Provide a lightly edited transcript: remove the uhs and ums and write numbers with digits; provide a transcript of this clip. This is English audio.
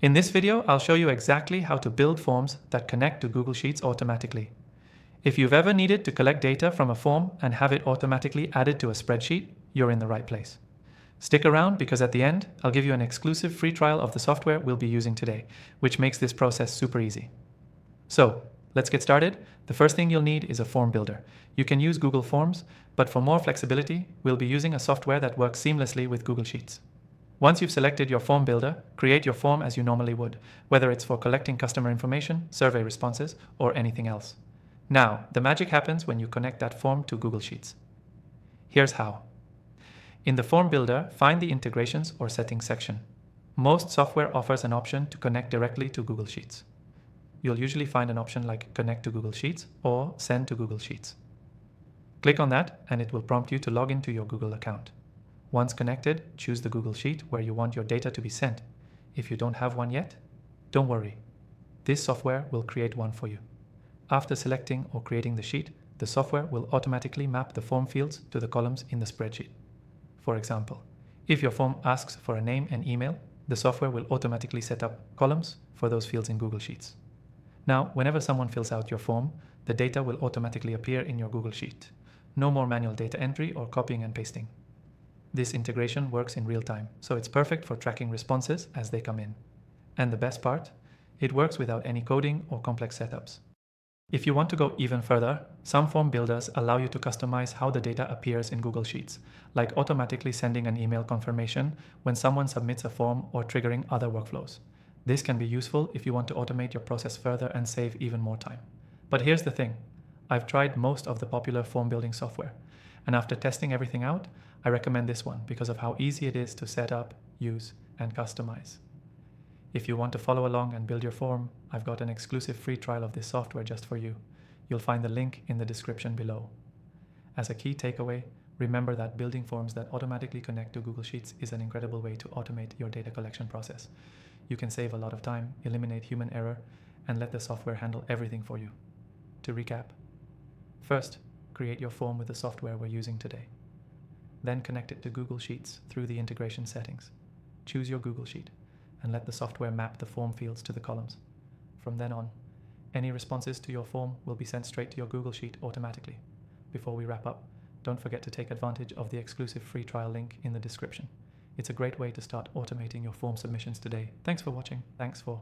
In this video, I'll show you exactly how to build forms that connect to Google Sheets automatically. If you've ever needed to collect data from a form and have it automatically added to a spreadsheet, you're in the right place. Stick around because at the end, I'll give you an exclusive free trial of the software we'll be using today, which makes this process super easy. So, let's get started. The first thing you'll need is a form builder. You can use Google Forms, but for more flexibility, we'll be using a software that works seamlessly with Google Sheets. Once you've selected your form builder, create your form as you normally would, whether it's for collecting customer information, survey responses, or anything else. Now, the magic happens when you connect that form to Google Sheets. Here's how. In the form builder, find the integrations or settings section. Most software offers an option to connect directly to Google Sheets. You'll usually find an option like Connect to Google Sheets or Send to Google Sheets. Click on that and it will prompt you to log into your Google account. Once connected, choose the Google Sheet where you want your data to be sent. If you don't have one yet, don't worry. This software will create one for you. After selecting or creating the sheet, the software will automatically map the form fields to the columns in the spreadsheet. For example, if your form asks for a name and email, the software will automatically set up columns for those fields in Google Sheets. Now, whenever someone fills out your form, the data will automatically appear in your Google Sheet. No more manual data entry or copying and pasting. This integration works in real time, so it's perfect for tracking responses as they come in. And the best part? It works without any coding or complex setups. If you want to go even further, some form builders allow you to customize how the data appears in Google Sheets, like automatically sending an email confirmation when someone submits a form or triggering other workflows. This can be useful if you want to automate your process further and save even more time. But here's the thing. I've tried most of the popular form building software, and after testing everything out, I recommend this one because of how easy it is to set up, use, and customize. If you want to follow along and build your form, I've got an exclusive free trial of this software just for you. You'll find the link in the description below. As a key takeaway, remember that building forms that automatically connect to Google Sheets is an incredible way to automate your data collection process. You can save a lot of time, eliminate human error, and let the software handle everything for you. To recap, first, create your form with the software we're using today. Then connect it to Google Sheets through the integration settings. Choose your Google Sheet and let the software map the form fields to the columns. From then on, any responses to your form will be sent straight to your Google Sheet automatically. Before we wrap up, don't forget to take advantage of the exclusive free trial link in the description. It's a great way to start automating your form submissions today. Thanks for watching. Thanks for